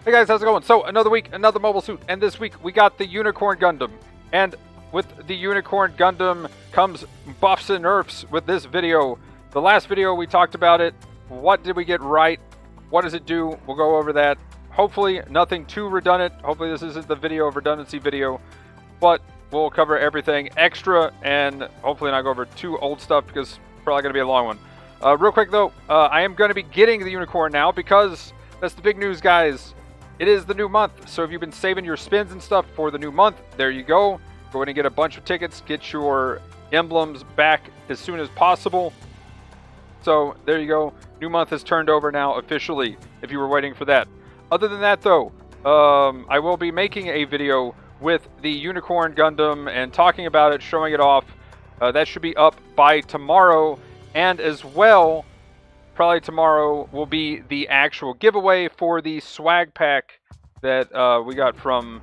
Hey guys, how's it going? So, another week, another mobile suit, and this week we got the Unicorn Gundam. And with the Unicorn Gundam comes buffs and nerfs with this video. The last video we talked about it. What did we get right? What does it do? We'll go over that. Hopefully nothing too redundant. Hopefully this isn't the video redundancy video. But we'll cover everything extra and hopefully not go over too old stuff because it's probably going to be a long one. Real quick though, I am going to be getting the Unicorn now because that's the big news, guys. It is the new month, so if you've been saving your spins and stuff for the new month, there you go. Go ahead and get a bunch of tickets, get your emblems back as soon as possible. So there you go. New month has turned over now officially, if you were waiting for that. Other than that though, I will be making a video with the Unicorn Gundam and talking about it, showing it off. That should be up by tomorrow, and as well, probably tomorrow will be the actual giveaway for the swag pack that we got from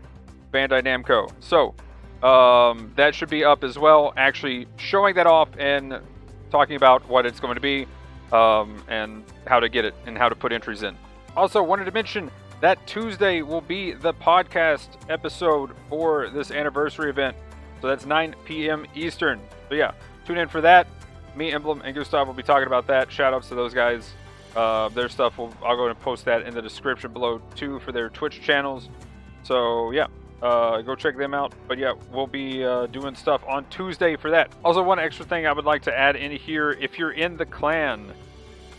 Bandai Namco. So that should be up as well, actually showing that off and talking about what it's going to be and how to get it and how to put entries in. Also wanted to mention that Tuesday will be the podcast episode for this anniversary event. So that's 9 p.m. Eastern. So yeah, tune in for that. Me, Emblem, and Gustav will be talking about that. Shoutouts to those guys. Their stuff, I'll go and post that in the description below too for their Twitch channels. So yeah, go check them out. But yeah, we'll be doing stuff on Tuesday for that. Also, one extra thing I would like to add in here. If you're in the clan,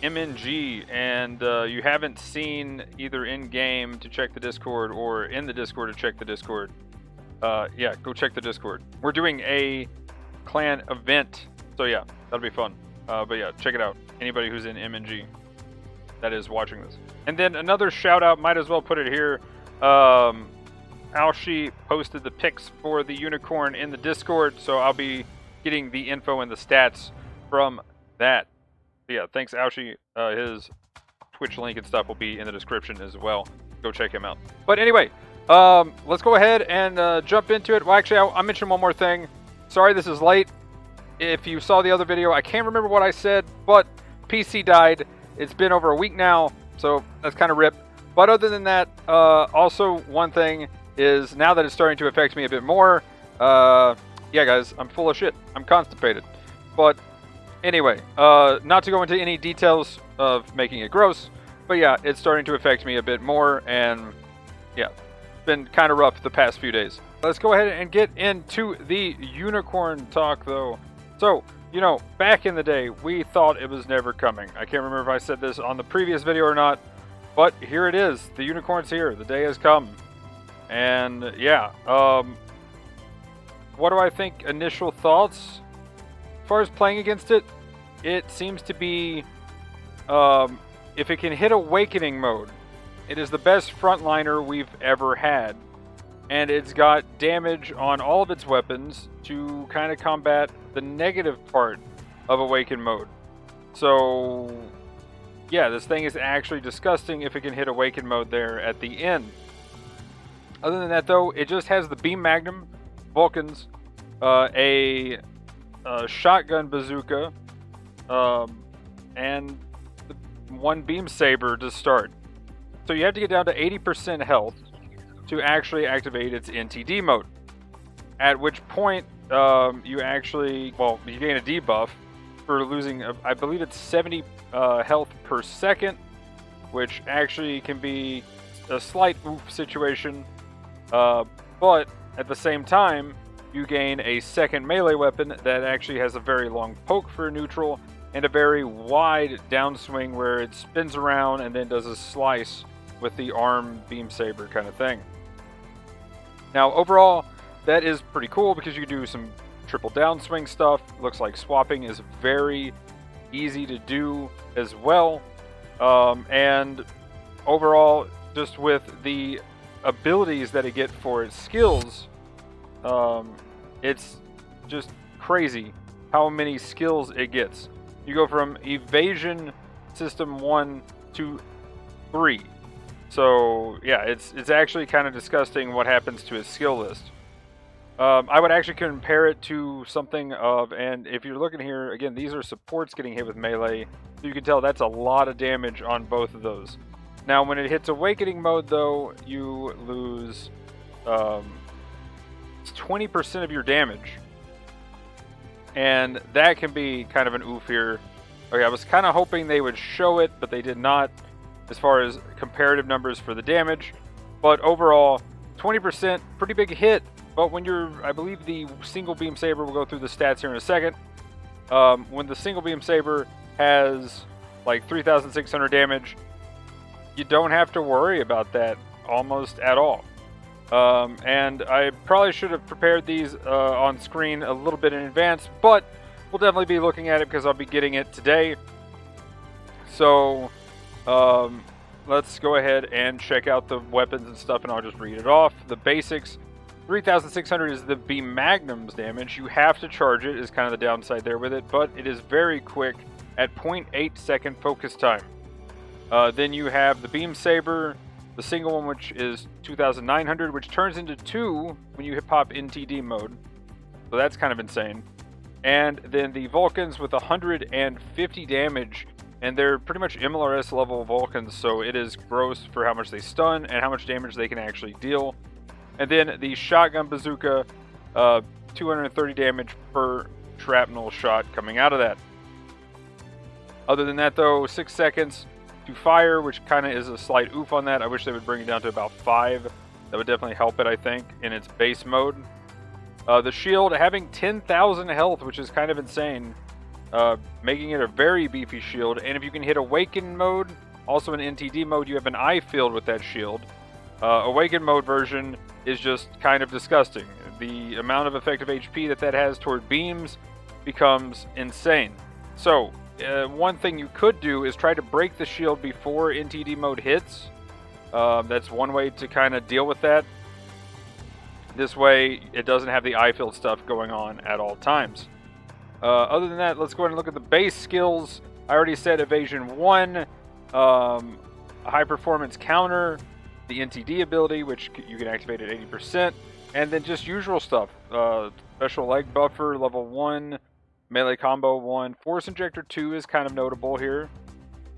MNG, and you haven't seen either in-game to check the Discord or in the Discord to check the Discord, yeah, go check the Discord. We're doing a clan event. So yeah, that'll be fun. But yeah, check it out. Anybody who's in MNG that is watching this. And then another shout out, might as well put it here. Alshi posted the pics for the Unicorn in the Discord, so I'll be getting the info and the stats from that. But yeah, thanks Alshi. His Twitch link and stuff will be in the description as well. Go check him out. But anyway, let's go ahead and jump into it. Well, actually, I'll mention one more thing. Sorry this is late. If you saw the other video, I can't remember what I said, but PC died. It's been over a week now, so that's kind of ripped. But other than that, also one thing is now that it's starting to affect me a bit more, yeah guys, I'm full of shit. I'm constipated. But anyway, not to go into any details of making it gross, but yeah, it's starting to affect me a bit more, and yeah, it's been kind of rough the past few days. Let's go ahead and get into the Unicorn talk though. So, you know, back in the day, we thought it was never coming. I can't remember if I said this on the previous video or not, but here it is. The Unicorn's here. The day has come. And, yeah, what do I think? Initial thoughts? As far as playing against it, it seems to be, if it can hit Awakening mode, it is the best frontliner we've ever had. And it's got damage on all of its weapons to kind of combat the negative part of Awaken mode. So, yeah, this thing is actually disgusting if it can hit Awaken mode there at the end. Other than that, though, it just has the Beam Magnum, Vulcans, a shotgun bazooka, and one Beam Saber to start. So you have to get down to 80% health to actually activate its NTD mode. At which point, you actually, well, you gain a debuff for losing, I believe it's 70 health per second, which actually can be a slight oof situation. But at the same time, you gain a second melee weapon that actually has a very long poke for neutral and a very wide downswing where it spins around and then does a slice with the arm beam saber kind of thing. Now, overall, that is pretty cool because you can do some triple downswing stuff. Looks like swapping is very easy to do as well. And overall, just with the abilities that it gets for its skills, it's just crazy how many skills it gets. You go from Evasion System 1 to 3. So, yeah, it's actually kind of disgusting what happens to his skill list. I would actually compare it to something of, and if you're looking here, again, these are supports getting hit with melee. So you can tell that's a lot of damage on both of those. Now, when it hits awakening mode, though, you lose 20% of your damage. And that can be kind of an oof here. Okay, I was kind of hoping they would show it, but they did not as far as comparative numbers for the damage. But overall, 20%, pretty big hit. But when you're, I believe the single beam saber, will go through the stats here in a second. When the single beam saber has like 3,600 damage, you don't have to worry about that almost at all. And I probably should have prepared these on screen a little bit in advance, but we'll definitely be looking at it because I'll be getting it today. So let's go ahead and check out the weapons and stuff, and I'll just read it off. The basics. 3,600 is the Beam Magnum's damage. You have to charge it, is kind of the downside there with it, but it is very quick at 0.8 second focus time. Then you have the Beam Saber, the single one, which is 2,900, which turns into 2 when you pop NTD mode. So that's kind of insane. And then the Vulcans with 150 damage, and they're pretty much MLRS level Vulcans, so it is gross for how much they stun and how much damage they can actually deal. And then the Shotgun Bazooka, 230 damage per shrapnel shot coming out of that. Other than that, though, 6 seconds to fire, which kind of is a slight oof on that. I wish they would bring it down to about 5. That would definitely help it, I think, in its base mode. The shield having 10,000 health, which is kind of insane, making it a very beefy shield. And if you can hit Awaken mode, also in NTD mode, you have an eye field with that shield. Awaken mode version is just kind of disgusting. The amount of effective HP that has toward beams becomes insane. So, one thing you could do is try to break the shield before NTD mode hits. That's one way to kind of deal with that. This way, it doesn't have the eye field stuff going on at all times. Other than that, let's go ahead and look at the base skills. I already said Evasion 1, a high performance counter, the NTD ability, which you can activate at 80%, and then just usual stuff. Special leg buffer, level 1, melee combo 1, force injector 2 is kind of notable here,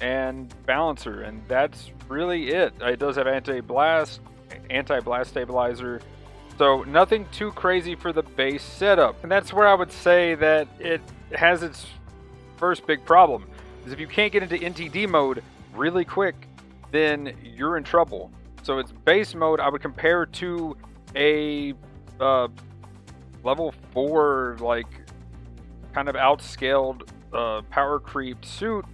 and balancer, and that's really it. It does have anti-blast stabilizer, so nothing too crazy for the base setup. And that's where I would say that it has its first big problem, is if you can't get into NTD mode really quick, then you're in trouble. So its base mode I would compare to a level 4, like, kind of outscaled power creep suit,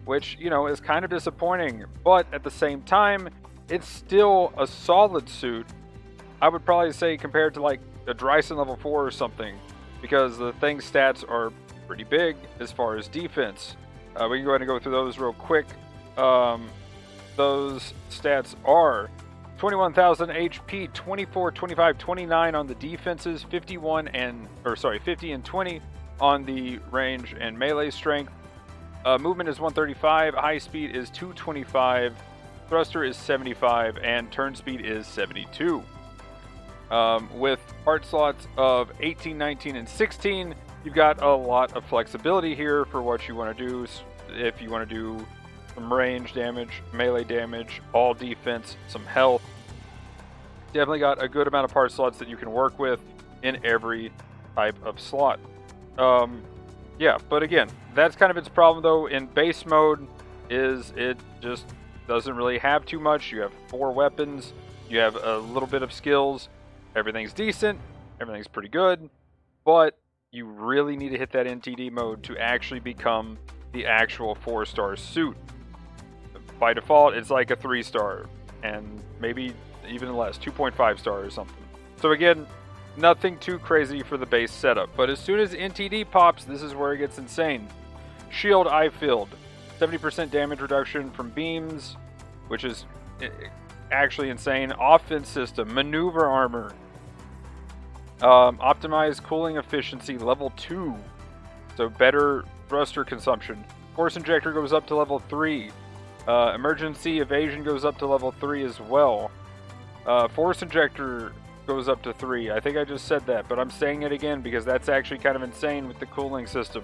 which, you know, is kind of disappointing, but at the same time, it's still a solid suit. I would probably say compared to like a Dryson level 4 or something, because the thing's stats are pretty big as far as defense. We can go ahead and go through those real quick. Those stats are 21,000 HP, 24, 25, 29 on the defenses, 50 and 20 on the range and melee strength. Movement is 135, high speed is 225, thruster is 75, and turn speed is 72. With part slots of 18, 19, and 16, you've got a lot of flexibility here for what you want to do. If you want to do some range damage, melee damage, all defense, some health, definitely got a good amount of part slots that you can work with in every type of slot. Yeah, but again, that's kind of its problem though. In base mode, is it just doesn't really have too much. You have 4 weapons, you have a little bit of skills, everything's decent, everything's pretty good, but you really need to hit that NTD mode to actually become the actual 4-star suit. By default, it's like a 3-star, and maybe even less, 2.5 star or something. So again, nothing too crazy for the base setup, but as soon as NTD pops, this is where it gets insane. Shield Eye Field, 70% damage reduction from beams, which is actually insane. Offense system, maneuver armor, optimized cooling efficiency level 2, so better thruster consumption. Force injector goes up to level 3. Emergency evasion goes up to level 3 as well. Force injector goes up to 3. I think I just said that, but I'm saying it again because that's actually kind of insane with the cooling system.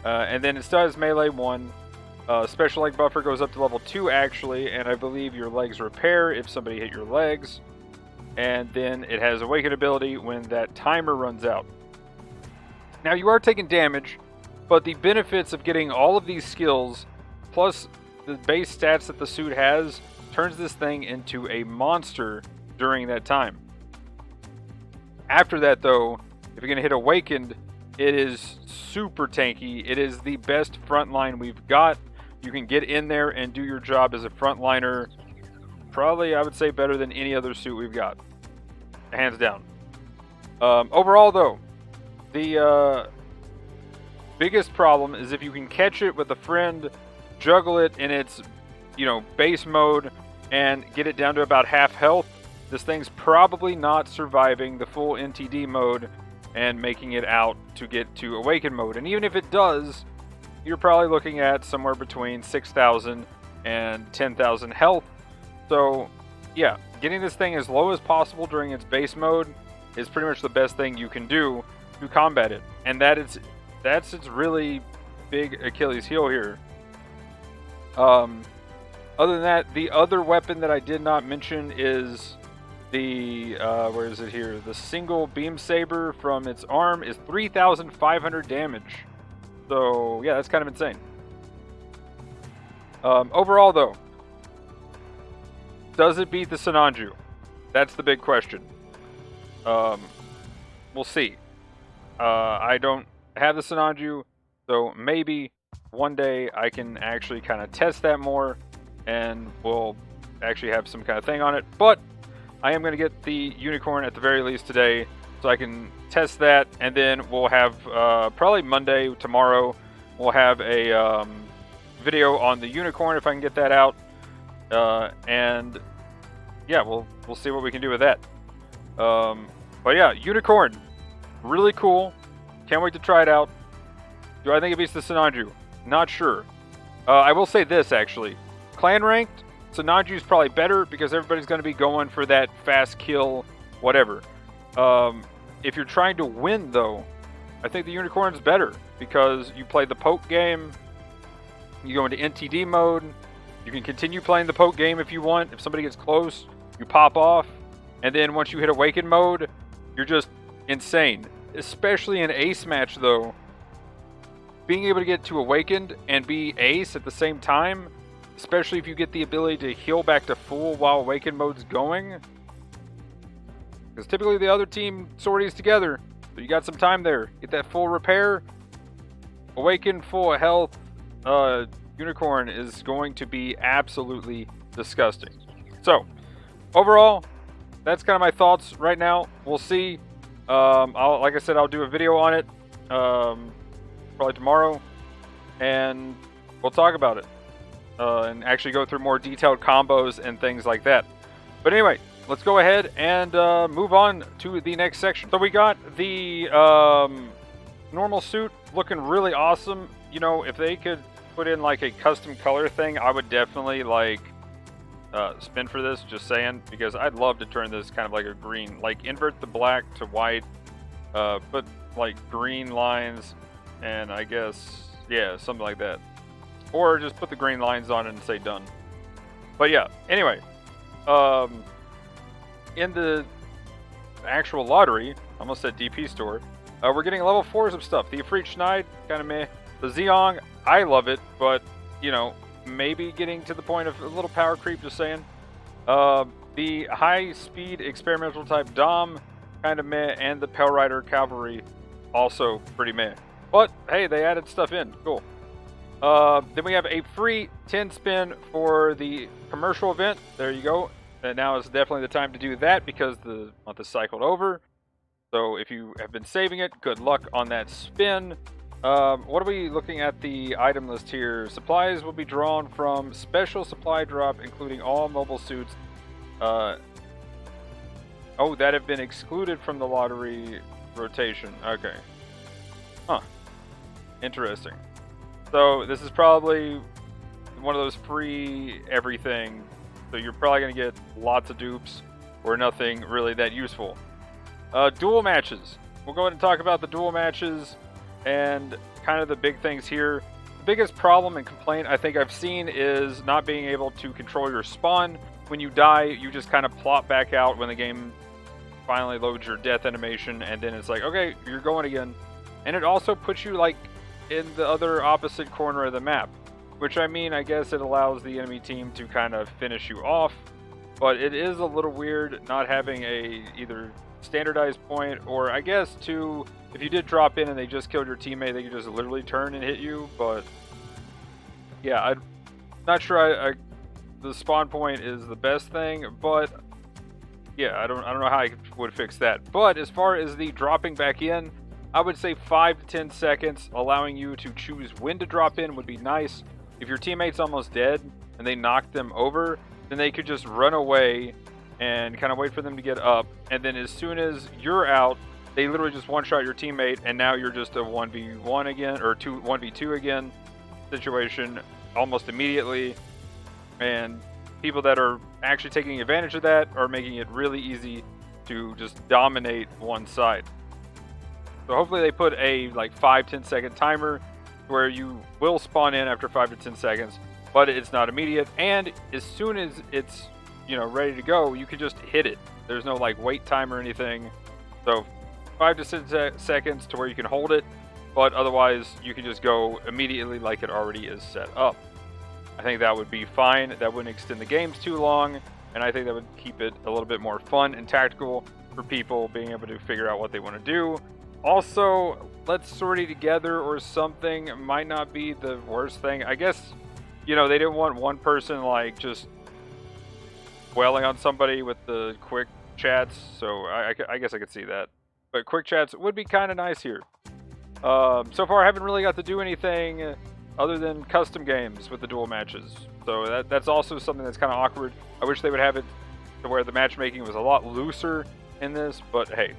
And then it still has melee 1. Special leg buffer goes up to level 2 actually, and I believe your legs repair if somebody hit your legs. And then it has awaken ability when that timer runs out. Now you are taking damage, but the benefits of getting all of these skills, plus the base stats that the suit has, turns this thing into a monster during that time. After that though, if you're going to hit awakened, it is super tanky. It is the best frontline we've got. You can get in there and do your job as a frontliner. Probably, I would say, better than any other suit we've got. Hands down. Overall, though, the biggest problem is if you can catch it with a friend, juggle it in its, base mode, and get it down to about half health, this thing's probably not surviving the full NTD mode and making it out to get to awaken mode. And even if it does, you're probably looking at somewhere between 6,000 and 10,000 health. So, yeah, getting this thing as low as possible during its base mode is pretty much the best thing you can do to combat it. And that's its really big Achilles heel here. Other than that, the other weapon that I did not mention is the, where is it here? The single beam saber from its arm is 3,500 damage. So, yeah, that's kind of insane. Overall, though, does it beat the Sinanju? That's the big question. We'll see. I don't have the Sinanju, so maybe one day I can actually kind of test that more, and we'll actually have some kind of thing on it. But I am going to get the Unicorn at the very least today, so I can test that, and then we'll have, probably Monday, tomorrow, we'll have a video on the Unicorn if I can get that out. And yeah, we'll see what we can do with that. But yeah, Unicorn, really cool. Can't wait to try it out. Do I think it beats the Sinanju? Not sure. I will say this actually. Clan ranked, Sinanju's probably better because everybody's going to be going for that fast kill, whatever. If you're trying to win though, I think the Unicorn's better because you play the poke game, you go into NTD mode, you can continue playing the poke game if you want. If somebody gets close, you pop off, and then once you hit awaken mode, you're just insane. Especially in ace match though, being able to get to awakened and be ace at the same time, especially if you get the ability to heal back to full while awaken mode's going, because typically the other team sorties together, so you got some time there. Get that full repair, awaken, full health. Unicorn is going to be absolutely disgusting. So, overall, that's kind of my thoughts right now. We'll see. Like I said, I'll do a video on it probably tomorrow, and we'll talk about it and actually go through more detailed combos and things like that. But anyway, let's go ahead and move on to the next section. So we got the normal suit looking really awesome. If they could put in like a custom color thing, I would definitely like spin for this, just saying, because I'd love to turn this kind of like a green, like invert the black to white, put like green lines, and I guess, yeah, something like that. Or just put the green lines on it and say done. But yeah, anyway, in the actual lottery, I almost said DP store, we're getting level 4s of stuff. The Ifrit Schneid, kind of meh. The Zeong, I love it, but, maybe getting to the point of a little power creep, just saying. The high-speed experimental type Dom, kind of meh, and the Pell Rider Cavalry, also pretty meh. But, hey, they added stuff in. Cool. Then we have a free 10 spin for the commercial event. There you go. And now is definitely the time to do that because the month is cycled over. So if you have been saving it, good luck on that spin. What are we looking at the item list here? Supplies will be drawn from special supply drop, including all mobile suits. That have been excluded from the lottery rotation. Okay. Huh. Interesting. So this is probably one of those free everything. So you're probably going to get lots of dupes or nothing really that useful. Duel matches. We'll go ahead and talk about the duel matches and kind of the big things here. biggest problem and complaint I think I've seen is not being able to control your spawn. When you die, you just kind of plop back out when the game finally loads your death animation, and then it's like, okay, you're going again. And it also puts you like in the other opposite corner of the map, which I mean, I guess it allows the enemy team to kind of finish you off, but it is a little weird not having a either standardized point, or I guess too, if you did drop in and they just killed your teammate, they could just literally turn and hit you. But yeah, I'm not sure the spawn point is the best thing, but yeah, I don't know how I would fix that. But as far as the dropping back in, I would say 5 to 10 seconds, allowing you to choose when to drop in would be nice. If your teammate's almost dead and they knock them over, then they could just run away and kind of wait for them to get up, and then as soon as you're out, they literally just one-shot your teammate, and now you're just a 1v1 again, or 1v2 again situation almost immediately. And people that are actually taking advantage of that are making it really easy to just dominate one side. So hopefully they put a like 5-10 second timer where you will spawn in after 5 to 10 seconds, but it's not immediate, and as soon as it's ready to go, you can just hit it. There's no like wait time or anything. So 5 to 10 seconds to where you can hold it, but otherwise you can just go immediately like it already is set up. I think that would be fine. That wouldn't extend the games too long, and I think that would keep it a little bit more fun and tactical for people being able to figure out what they want to do. Also, let's sortie together or something might not be the worst thing. I guess, they didn't want one person like just dwelling on somebody with the quick chats, so I guess I could see that. But quick chats would be kind of nice here. So far I haven't really got to do anything other than custom games with the duel matches, so that's also something that's kind of awkward. I wish they would have it to where the matchmaking was a lot looser in this, but hey,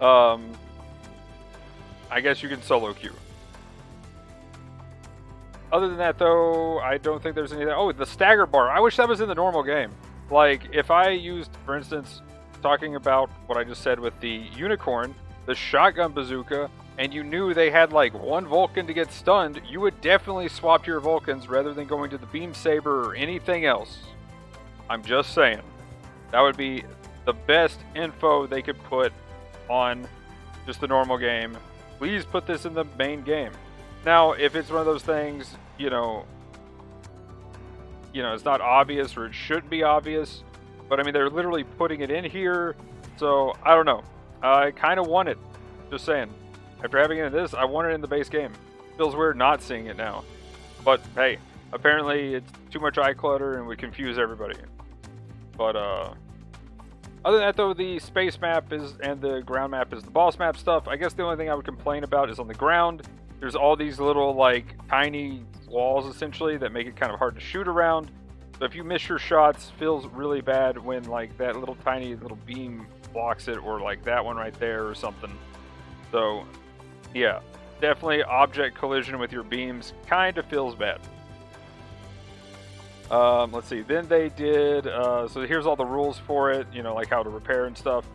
I guess you can solo queue. Other than that though, I don't think there's anything. Oh, the Stagger Bar, I wish that was in the normal game. Like, if I used, for instance, talking about what I just said with the Unicorn, the shotgun bazooka, and you knew they had like one Vulcan to get stunned, you would definitely swap your Vulcans rather than going to the Beam Saber or anything else. I'm just saying. That would be the best info they could put on just the normal game. Please put this in the main game. Now, if it's one of those things, it's not obvious, or it shouldn't be obvious, but I mean, they're literally putting it in here, so I don't know. I kind of want it. Just saying. After having it in this, I want it in the base game. Feels weird not seeing it now. But hey, apparently it's too much eye clutter and would confuse everybody. But other than that though, the space map and the ground map is the boss map stuff. I guess the only thing I would complain about is on the ground. There's all these little like tiny walls essentially that make it kind of hard to shoot around. So if you miss your shots, feels really bad when like that little tiny little beam blocks it, or like that one right there or something. So yeah, definitely object collision with your beams kind of feels bad. Let's see, then they did, so here's all the rules for it, like how to repair and stuff.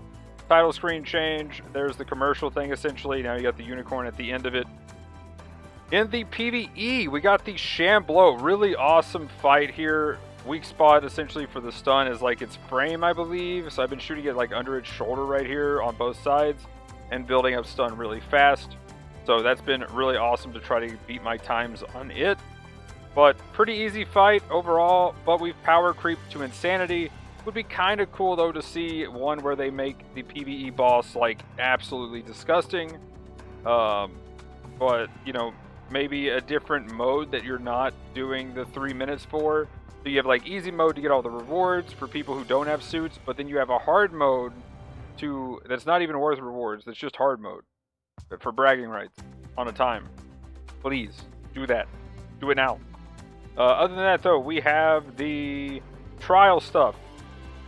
Title screen change, there's the commercial thing essentially, now you got the unicorn at the end of it. In the PvE, we got the Shamblo, really awesome fight here. Weak spot essentially for the stun is like its frame, I believe, so I've been shooting it like under its shoulder right here on both sides and building up stun really fast. So that's been really awesome to try to beat my times on it. But pretty easy fight overall, but we've power creeped to insanity. Would be kind of cool though to see one where they make the PvE boss like absolutely disgusting. But maybe a different mode that you're not doing the 3 minutes for. So you have like easy mode to get all the rewards for people who don't have suits, but then you have a hard mode that's not even worth rewards, that's just hard mode for bragging rights on a time. Please do that. Do it now. Other than that though, we have the trial stuff,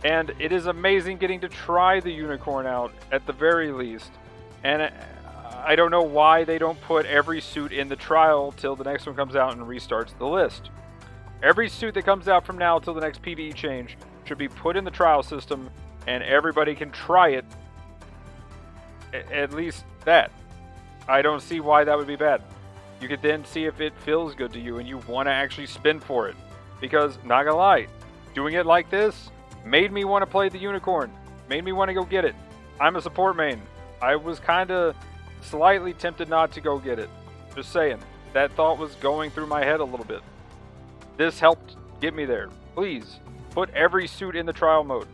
and it is amazing getting to try the unicorn out at the very least. And I don't know why they don't put every suit in the trial till the next one comes out and restarts the list. Every suit that comes out from now till the next PvE change should be put in the trial system, and everybody can try it. At least that. I don't see why that would be bad. You could then see if it feels good to you and you want to actually spin for it. Because, not gonna lie, doing it like this made me want to play the unicorn. Made me want to go get it. I'm a support main. I was kind of slightly tempted not to go get it. Just saying. That thought was going through my head a little bit. This helped get me there. Please, put every suit in the trial mode.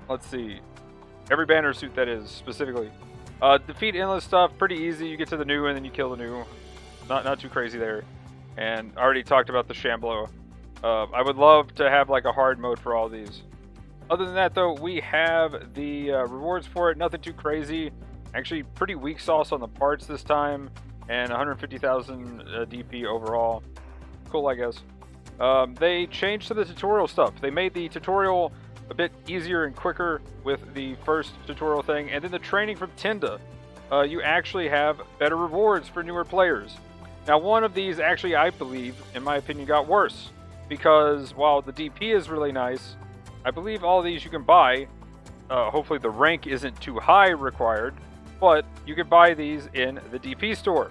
Let's see. Every banner suit, that is, specifically. Defeat endless stuff, pretty easy. You get to the new and then you kill the new. Not too crazy there. And I already talked about the Shamblo. I would love to have like a hard mode for all these. Other than that though, we have the rewards for it. Nothing too crazy. Actually pretty weak sauce on the parts this time. And 150,000 DP overall. Cool, I guess. They changed some of the tutorial stuff. They made the tutorial a bit easier and quicker with the first tutorial thing. And then the training from Tenda. You actually have better rewards for newer players. Now one of these actually, I believe, in my opinion, got worse. Because while the DP is really nice, I believe all these you can buy. Hopefully the rank isn't too high required. But you can buy these in the DP store.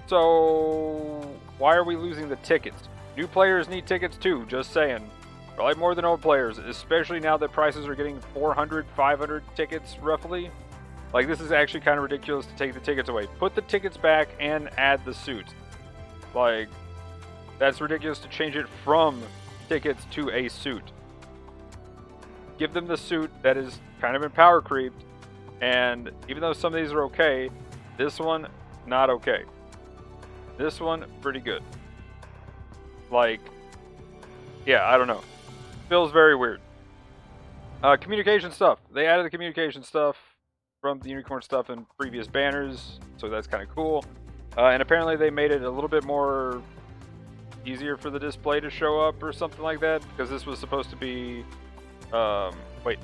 So why are we losing the tickets? New players need tickets too, just saying. Probably more than old players, especially now that prices are getting 400, 500 tickets roughly. Like, this is actually kind of ridiculous to take the tickets away. Put the tickets back and add the suits. Like, that's ridiculous to change it from tickets to a suit. Give them the suit that is kind of been power creeped. And even though some of these are okay, this one, not okay. This one, pretty good. Like, yeah, I don't know. Feels very weird. Communication stuff. They added the communication stuff from the unicorn stuff in previous banners, so that's kind of cool. And apparently they made it a little bit more easier for the display to show up or something like that, because this was supposed to be... wait.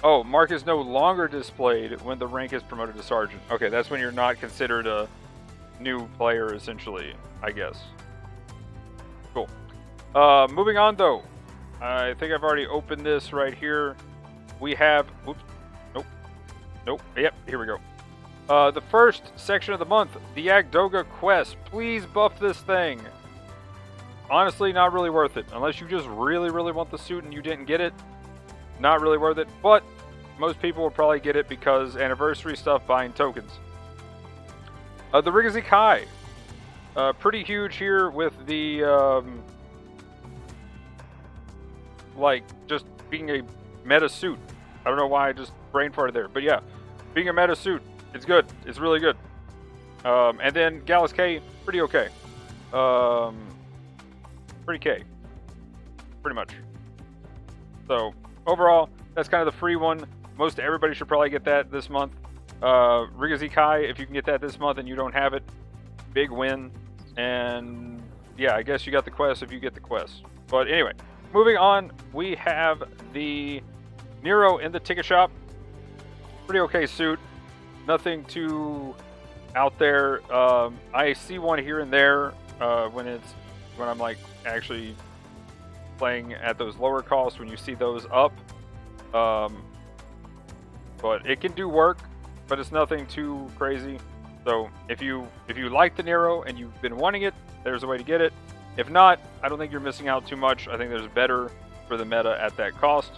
Oh, mark is no longer displayed when the rank is promoted to sergeant. Okay, that's when you're not considered a new player, essentially, I guess. Cool. Moving on, though. I think I've already opened this right here. We have... Oops. Nope. Yep, here we go. The first section of the month, the Agdoga quest. Please buff this thing. Honestly, not really worth it. Unless you just really, really want the suit and you didn't get it. Not really worth it, but most people will probably get it because anniversary stuff, buying tokens. The Rigazi Kai. Pretty huge here with the, like, just being a meta suit. I don't know why I just brain farted there, but yeah. Being a meta suit, it's good. It's really good. And then Gallus K, pretty okay. Pretty K. Pretty much. So, overall, that's kind of the free one. Most everybody should probably get that this month. Rigazi Kai, if you can get that this month and you don't have it, big win. And yeah, I guess you got the quest if you get the quest. But anyway, moving on, we have the Nero in the ticket shop. Pretty okay suit. Nothing too out there. I see one here and there when I'm like actually playing at those lower costs, when you see those up. But it can do work, but it's nothing too crazy. So if you like the Nero and you've been wanting it, there's a way to get it. If not, I don't think you're missing out too much. I think there's better for the meta at that cost.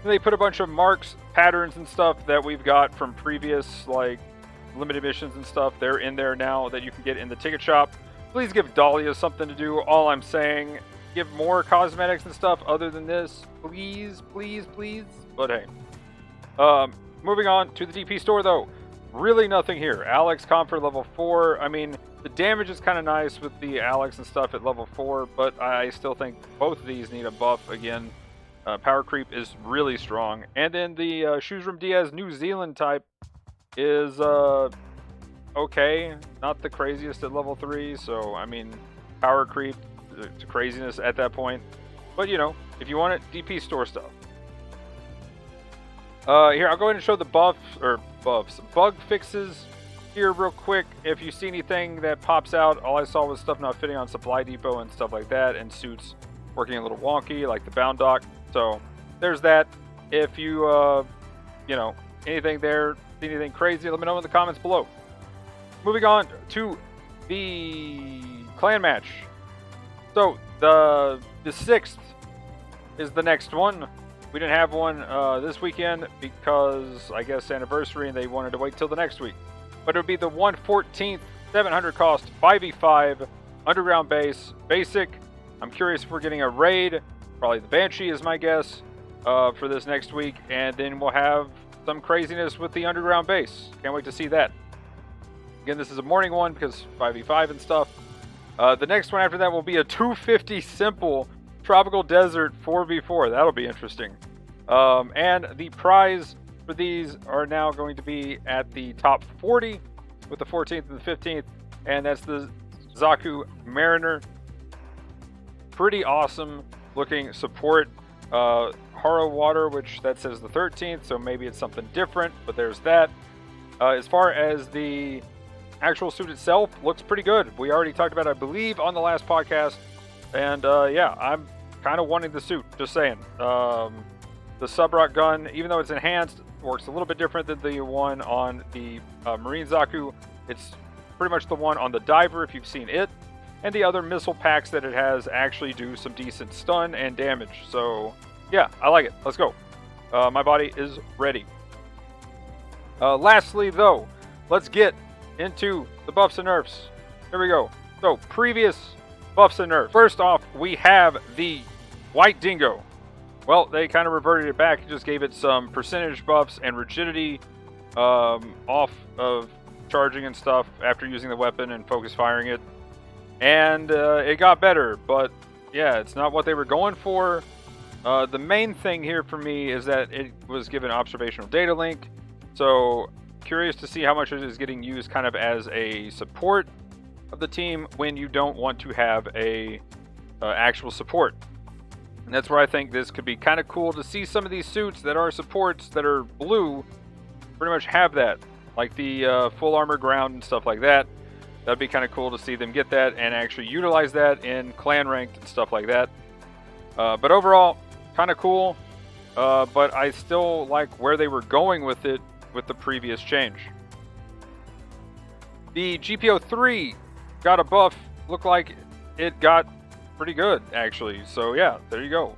They put a bunch of marks, patterns, and stuff that we've got from previous like limited missions and stuff. They're in there now that you can get in the ticket shop. Please give Dahlia something to do. All I'm saying, give more cosmetics and stuff other than this, please, please, please. But hey, moving on to the DP store though. Really nothing here. Alex Comfort level 4. I mean, the damage is kind of nice with the Alex and stuff at level 4, but I still think both of these need a buff again. Power creep is really strong. And then the Shoesroom Diaz New Zealand type is okay. Not the craziest at level 3, so I mean, power creep to craziness at that point. But you know, if you want it, DP store stuff. Here, I'll go ahead and show the bug fixes here real quick. If you see anything that pops out, all I saw was stuff not fitting on Supply Depot and stuff like that, and suits working a little wonky, like the bound dock. So there's that. If you, you know, anything there, see anything crazy, let me know in the comments below. moving on to the clan match. So the 6th is the next one. We didn't have one this weekend because I guess anniversary, and they wanted to wait till the next week. But it would be the 1/14th 700 cost 5v5 underground base basic. I'm curious if we're getting a raid. Probably the Banshee is my guess for this next week, and then we'll have some craziness with the underground base. Can't wait to see that. Again, this is a morning one because 5v5 and stuff. The next one after that will be a 250 simple tropical desert 4v4. That'll be interesting. And the prize for these are now going to be at the top 40 with the 14th and the 15th, and that's the Zaku Mariner. Pretty awesome looking support. Haro Water, which that says the 13th, so maybe it's something different, but there's that. As far as the actual suit itself, looks pretty good. We already talked about it, I believe, on the last podcast, and yeah, I'm kind of wanting the suit, just saying. The Sub-Rock gun, even though it's enhanced, works a little bit different than the one on the Marine Zaku. It's pretty much the one on the Diver, if you've seen it. And the other missile packs that it has actually do some decent stun and damage. So, yeah, I like it. Let's go. My body is ready. Lastly, though, let's get into the buffs and nerfs. Here we go. So, previous buffs and nerfs. First off, we have the White Dingo. Well, they kind of reverted it back. Just gave it some percentage buffs and rigidity off of charging and stuff after using the weapon and focus firing it. And it got better, but yeah, it's not what they were going for. The main thing here for me is that it was given observational data link. So curious to see how much it is getting used kind of as a support of the team when you don't want to have a actual support. And that's where I think this could be kind of cool to see some of these suits that are supports that are blue pretty much have that. Like the full armor ground and stuff like that. That'd be kind of cool to see them get that and actually utilize that in clan ranked and stuff like that. But overall, kind of cool. But I still like where they were going with it with the previous change. The GBO2 got a buff. Looked like it got pretty good, actually. So yeah, there you go.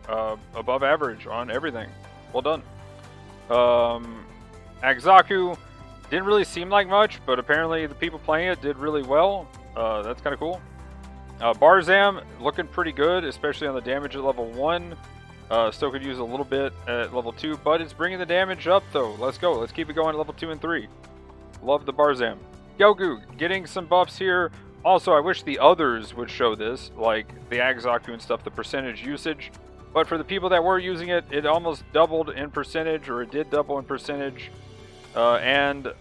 Above average on everything. Well done. Agzaku didn't really seem like much, but apparently the people playing it did really well. That's kind of cool. Barzam looking pretty good, especially on the damage at level 1. Still could use a little bit at level 2, but it's bringing the damage up though. Let's go. Let's keep it going at level 2 and 3. Love the Barzam. Gyogu getting some buffs here. Also, I wish the others would show this, like the Agzaku and stuff, the percentage usage. But for the people that were using it, it almost doubled in percentage, or it did double in percentage. And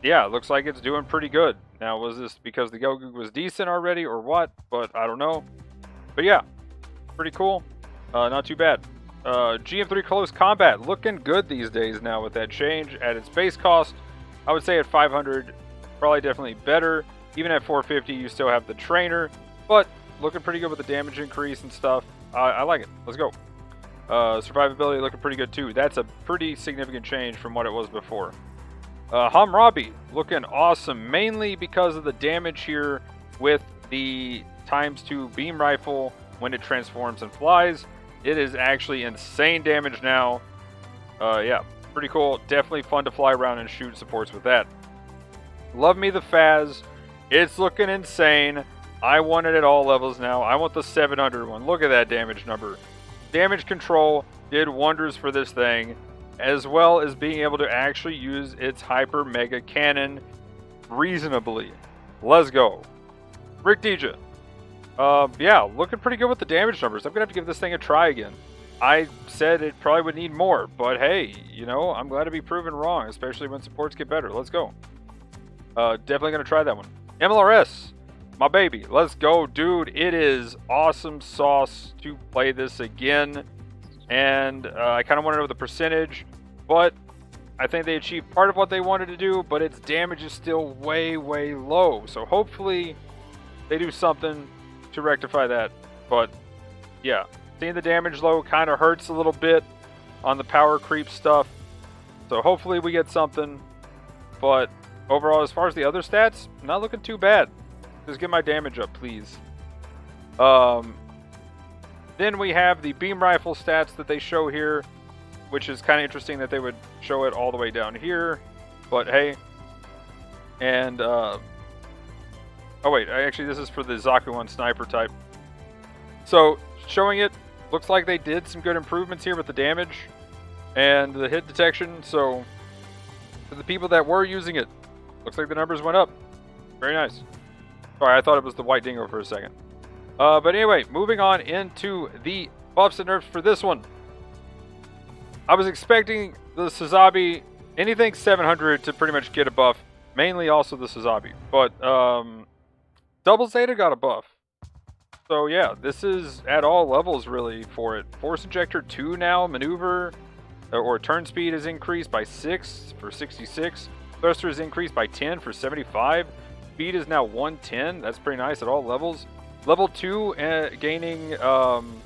yeah, it looks like it's doing pretty good. Now, was this because the Gyogu was decent already or what? But I don't know. But yeah, pretty cool. Not too bad. GM3 Close Combat looking good these days now with that change at its base cost. I would say at 500, probably definitely better. Even at 450, you still have the trainer, but looking pretty good with the damage increase and stuff. I like it. Let's go. Survivability looking pretty good too. That's a pretty significant change from what it was before. Hammurabi looking awesome, mainly because of the damage here with the ×2 beam rifle when it transforms and flies. It is actually insane damage now. Yeah, pretty cool. Definitely fun to fly around and shoot supports with that. Love me the Faz. It's looking insane. I want it at all levels now. I want the 700 one. Look at that damage number. Damage control did wonders for this thing, as well as being able to actually use its hyper mega cannon reasonably. Let's go. Rick Deja. Yeah, looking pretty good with the damage numbers. I'm going to have to give this thing a try again. I said it probably would need more, but hey, you know, I'm glad to be proven wrong, especially when supports get better. Let's go. Definitely going to try that one. MLRS, my baby. Let's go, dude. It is awesome sauce to play this again. And I kind of want to know the percentage, but I think they achieved part of what they wanted to do, but its damage is still way, way low. So hopefully they do something to rectify that. But yeah, seeing the damage low kind of hurts a little bit on the power creep stuff. So hopefully we get something. But overall, as far as the other stats, not looking too bad. Just get my damage up, please. Then we have the beam rifle stats that they show here, which is kind of interesting that they would show it all the way down here. But hey. And, oh wait, actually this is for the Zaku-1 sniper type. So, showing it, looks like they did some good improvements here with the damage and the hit detection. So, for the people that were using it, looks like the numbers went up. Very nice. Sorry, I thought it was the white dingo for a second. But anyway, moving on into the buffs and nerfs for this one. I was expecting the Suzabi, anything 700 to pretty much get a buff. Mainly also the Suzabi. But, Double Zeta got a buff. So yeah, this is at all levels really for it. Force Injector 2 now, maneuver, or turn speed is increased by 6 for 66. Thruster is increased by 10 for 75. Speed is now 110. That's pretty nice at all levels. Level 2 gaining some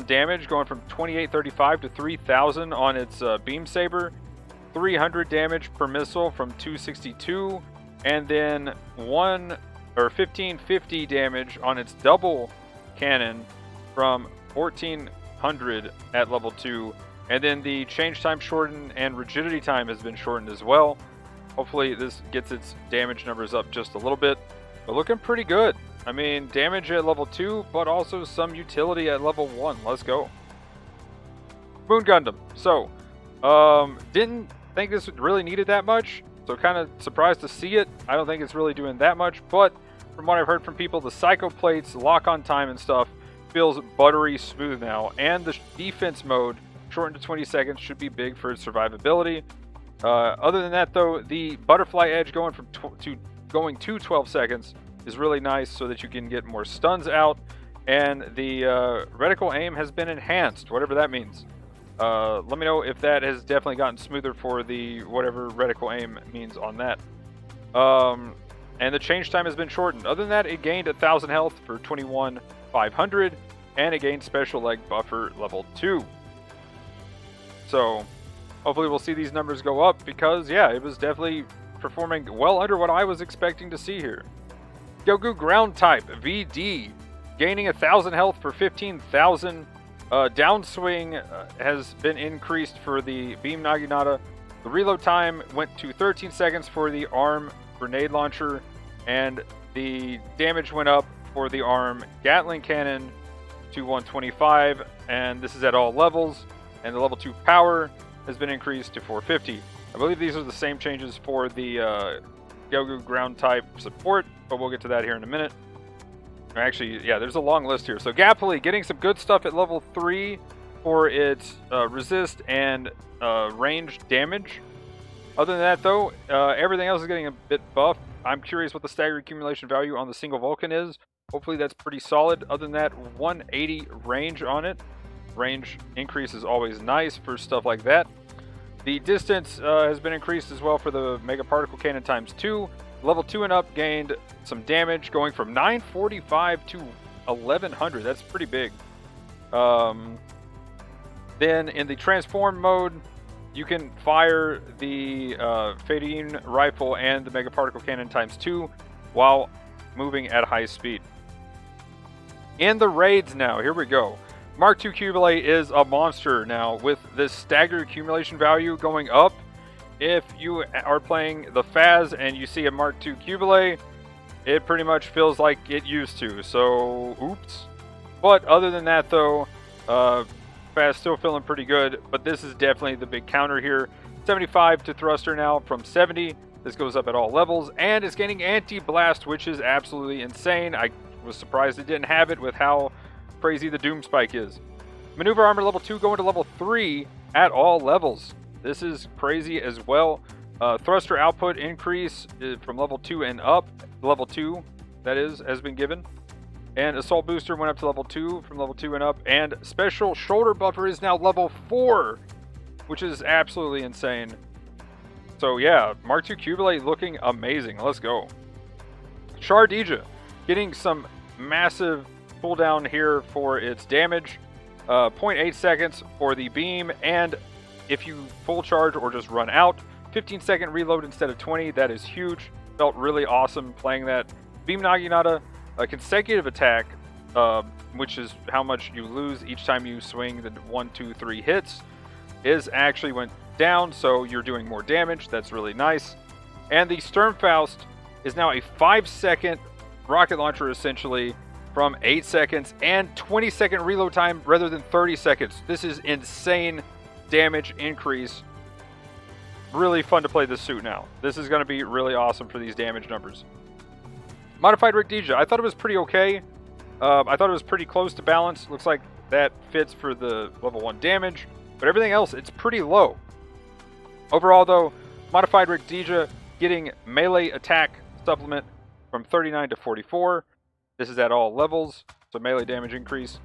damage, going from 2835 to 3000 on its beam saber. 300 damage per missile from 262, and then 1550 damage on its double cannon from 1400 at level 2. And then the change time shortened and rigidity time has been shortened as well. Hopefully this gets its damage numbers up just a little bit, but looking pretty good. I mean, damage at level 2, but also some utility at level 1. Let's go. Moon Gundam. So, didn't think this really needed that much, so kind of surprised to see it. I don't think it's really doing that much, but from what I've heard from people, the Psycho Plates, lock-on time and stuff feels buttery smooth now, and the defense mode, shortened to 20 seconds, should be big for its survivability. Other than that, though, the Butterfly Edge going to 12 seconds is really nice so that you can get more stuns out, and the reticle aim has been enhanced, whatever that means. Let me know if that has definitely gotten smoother for the whatever reticle aim means on that. And the change time has been shortened. Other than that, it gained 1000 health for 21,500, and it gained special leg buffer level 2. So hopefully we'll see these numbers go up, because yeah, it was definitely performing well under what I was expecting to see here. Gyogu ground type VD, gaining 1000 health for 15,000. Downswing has been increased for the beam Naginata. The reload time went to 13 seconds for the arm grenade launcher, and the damage went up for the arm Gatling cannon to 125, and this is at all levels. And the level 2 power has been increased to 450. I believe these are the same changes for the Gyogu ground type support, but we'll get to that here in a minute. Actually, yeah, there's a long list here. So Gapoli getting some good stuff at level 3 for its resist and range damage. Other than that, though, everything else is getting a bit buffed. I'm curious what the stagger accumulation value on the single Vulcan is. Hopefully that's pretty solid. Other than that, 180 range on it. Range increase is always nice for stuff like that. The distance has been increased as well for the Mega Particle Cannon ×2. Level 2 and up gained some damage, going from 945 to 1100. That's pretty big. Then in the transform mode, you can fire the Fadine rifle and the Mega Particle Cannon ×2 while moving at high speed. In the raids now, here we go. Mark II Cubelay is a monster now, with this stagger accumulation value going up. If you are playing the Faz and you see a Mark II Cubelay, it pretty much feels like it used to, so oops. But other than that, though, Faz still feeling pretty good, but this is definitely the big counter here. 75 to thruster now from 70. This goes up at all levels, and it's gaining anti-blast, which is absolutely insane. I was surprised it didn't have it with how crazy the Doom Spike is. Maneuver armor level 2 going to level 3 at all levels. This is crazy as well. Thruster output increase from level 2 and up. Level 2, that is, has been given. And assault booster went up to level 2 from level 2 and up. And special shoulder buffer is now level 4, which is absolutely insane. So yeah, Mark II Cubelay looking amazing. Let's go. Char Deja getting some massive cooldown here for its damage. 0.8 seconds for the beam, and if you full charge or just run out, 15-second reload instead of 20. That is huge. Felt really awesome playing that. Beam Naginata, a consecutive attack, which is how much you lose each time you swing the 1, 2, 3 hits, is actually went down, so you're doing more damage. That's really nice. And the Sturmfaust is now a 5-second rocket launcher, essentially, from 8 seconds, and 20-second reload time rather than 30 seconds. This is insane damage increase. Really fun to play this suit now. This is going to be really awesome for these damage numbers. Modified Rick Deja, I thought it was pretty okay. I thought it was pretty close to balance. Looks like that fits for the level 1 damage, but everything else, it's pretty low. Overall, though, Modified Rick Deja getting melee attack supplement from 39 to 44. This is at all levels, so melee damage increase.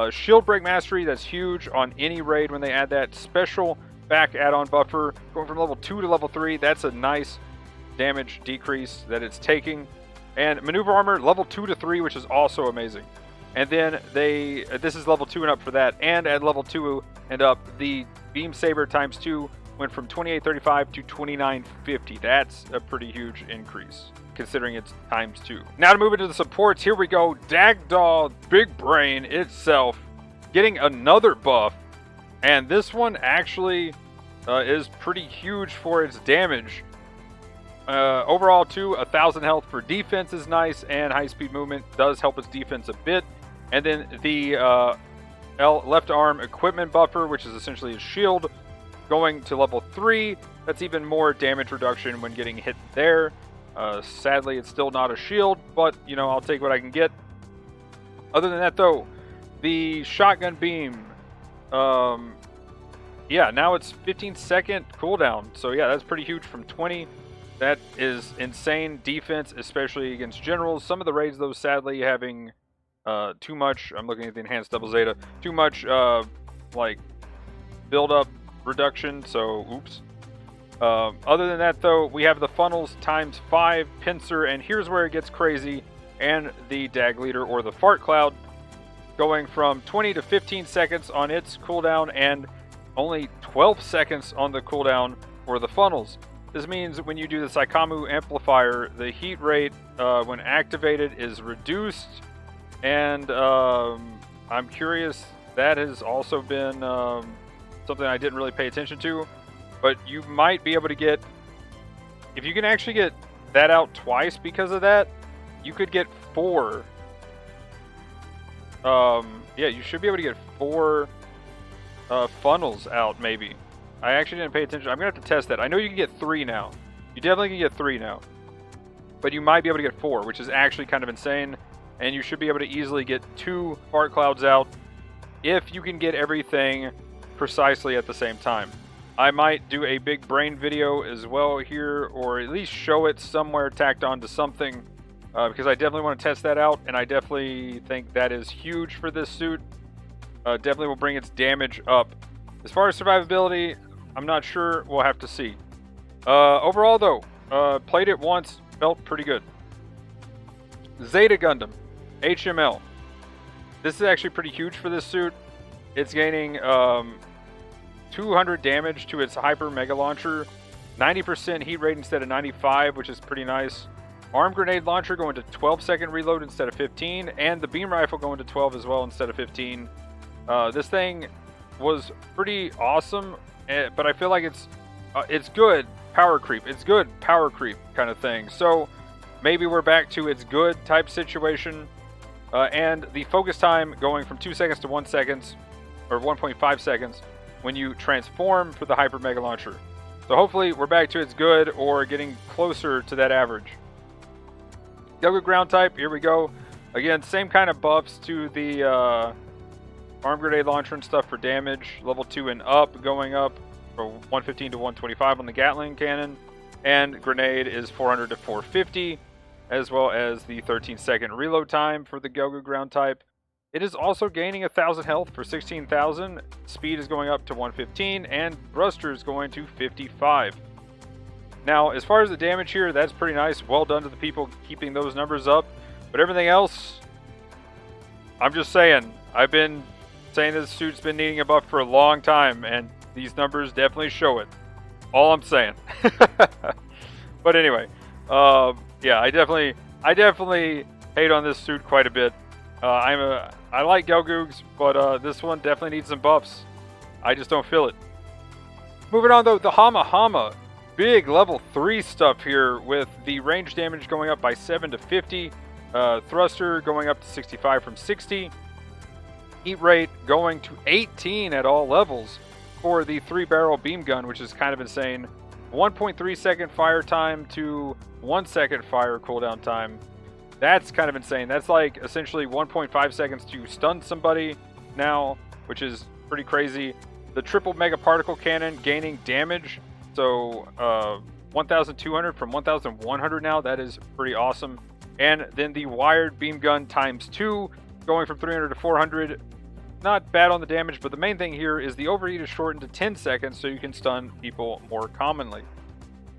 Shield Break Mastery, that's huge on any raid when they add that. Special back add-on buffer, going from level 2 to level 3. That's a nice damage decrease that it's taking. And Maneuver Armor, level 2 to 3, which is also amazing. And then this is level 2 and up for that. And at level 2 and up, the Beam Saber times 2 went from 2835 to 2950. That's a pretty huge increase, considering it's times 2. Now to move into the supports, here we go. Dagdaw, Big Brain itself, getting another buff. And this one actually is pretty huge for its damage. Overall, too, 1,000 health for defense is nice, and high-speed movement does help its defense a bit. And then the left arm equipment buffer, which is essentially a shield, going to level 3. That's even more damage reduction when getting hit there. Sadly, it's still not a shield, but, you know, I'll take what I can get. Other than that, though, the shotgun beam, yeah, now it's 15-second cooldown. So, yeah, that's pretty huge from 20. That is insane defense, especially against generals. Some of the raids, though, sadly having too much, I'm looking at the enhanced double Zeta, too much, like, build-up reduction, so, oops. Other than that, though, we have the funnels times 5 pincer, and here's where it gets crazy, and the Dag Leader, or the Fart Cloud, going from 20 to 15 seconds on its cooldown, and only 12 seconds on the cooldown for the funnels. This means when you do the Saikamu amplifier, the heat rate when activated is reduced, and I'm curious, that has also been something I didn't really pay attention to, but you might be able to get, if you can actually get that out twice because of that, you could get 4. Yeah, you should be able to get 4 funnels out, maybe. I actually didn't pay attention. I'm going to have to test that. I know you can get 3 now. You definitely can get 3 now. But you might be able to get 4, which is actually kind of insane. And you should be able to easily get 2 fart clouds out if you can get everything precisely at the same time. I might do a big brain video as well here, or at least show it somewhere tacked onto something, because I definitely want to test that out, and I definitely think that is huge for this suit. Definitely will bring its damage up. As far as survivability, I'm not sure. We'll have to see. Overall, though, played it once, felt pretty good. Zeta Gundam, HML. This is actually pretty huge for this suit. It's gaining 200 damage to its Hyper Mega Launcher, 90% heat rate instead of 95, which is pretty nice. Arm Grenade Launcher going to 12-second reload instead of 15, and the Beam Rifle going to 12 as well instead of 15. This thing was pretty awesome, but I feel like it's good power creep. It's good power creep kind of thing. So maybe we're back to its good type situation. And the focus time going from 2 seconds to 1 second, or 1.5 seconds, when you transform for the Hyper Mega Launcher. So hopefully we're back to its good, or getting closer to that average. Yoga Ground type, here we go. Again, same kind of buffs to the Arm Grenade Launcher and stuff for damage. Level 2 and up, going up from 115 to 125 on the Gatling Cannon. And Grenade is 400 to 450, as well as the 13-second reload time for the Gogu Ground type. It is also gaining 1,000 health for 16,000. Speed is going up to 115, and Thruster is going to 55. Now, as far as the damage here, that's pretty nice. Well done to the people keeping those numbers up. But everything else, I'm just saying, I've been saying this suit's been needing a buff for a long time, and these numbers definitely show it. All I'm saying. But anyway, yeah, I definitely hate on this suit quite a bit. I like Gelgoogs, but this one definitely needs some buffs. I just don't feel it. Moving on though, the hamahama. Big level 3 stuff here with the range damage going up by 7 to 50. Thruster going up to 65 from 60. Heat rate going to 18 at all levels for the 3-barrel beam gun, which is kind of insane. 1.3 second fire time to 1 second fire cooldown time. That's kind of insane. That's like essentially 1.5 seconds to stun somebody now, which is pretty crazy. The triple mega particle cannon gaining damage, so 1,200 from 1,100 now. That is pretty awesome. And then the wired beam gun times 2, going from 300 to 400. Not bad on the damage, but the main thing here is the overheat is shortened to 10 seconds, so you can stun people more commonly.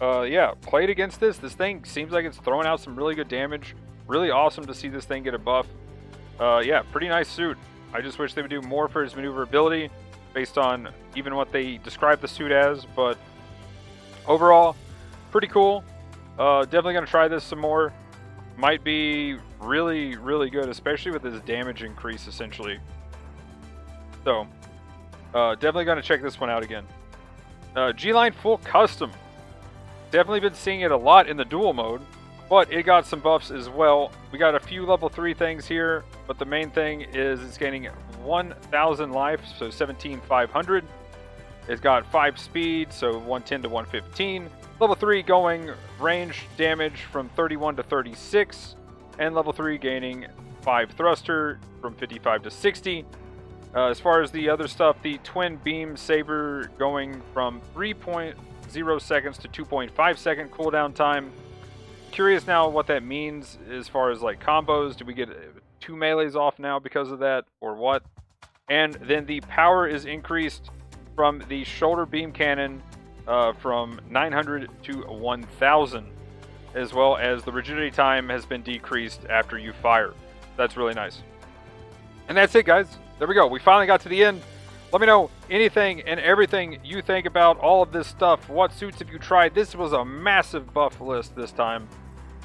Yeah, played against this thing seems like it's throwing out some really good damage. Really awesome to see this thing get a buff. Yeah, pretty nice suit. I just wish they would do more for his maneuverability based on even what they describe the suit as, but overall, pretty cool. Definitely going to try this some more. Might be really, really good, especially with his damage increase, essentially. So, definitely going to check this one out again. G-Line Full Custom. Definitely been seeing it a lot in the dual mode, but it got some buffs as well. We got a few level 3 things here, but the main thing is it's gaining 1,000 life, so 17,500. It's got 5 speed, so 110 to 115. Level 3 going range damage from 31 to 36. And level 3 gaining 5 thruster from 55 to 60. As far as the other stuff, the twin beam saber going from 3.0 seconds to 2.5 second cooldown time. Curious now what that means as far as like combos. Do we get 2 melees off now because of that, or what? And then the power is increased from the shoulder beam cannon from 900 to 1,000, as well as the rigidity time has been decreased after you fire. That's really nice. And that's it, guys. There we go. We finally got to the end. Let me know anything and everything you think about all of this stuff. What suits have you tried? This was a massive buff list this time.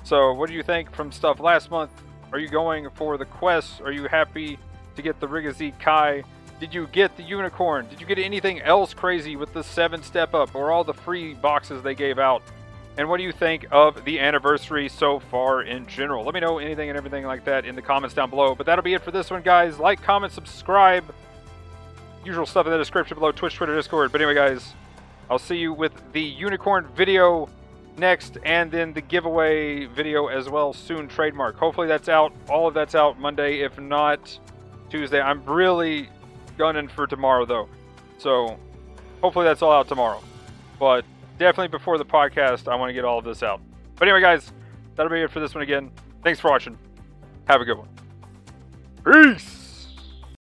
So what do you think from stuff last month? Are you going for the quests? Are you happy to get the Rigazee Kai? Did you get the unicorn? Did you get anything else crazy with the 7 step up or all the free boxes they gave out? And what do you think of the anniversary so far in general? Let me know anything and everything like that in the comments down below. But that'll be it for this one, guys. Like, comment, subscribe. Usual stuff in the description below. Twitch, Twitter, Discord. But anyway, guys, I'll see you with the unicorn video next. And then the giveaway video as well soon. Trademark. Hopefully that's out. All of that's out Monday. If not, Tuesday. I'm really gunning for tomorrow, though. So hopefully that's all out tomorrow. But definitely before the podcast, I want to get all of this out. But anyway, guys, that'll be it for this one again. Thanks for watching. Have a good one. Peace!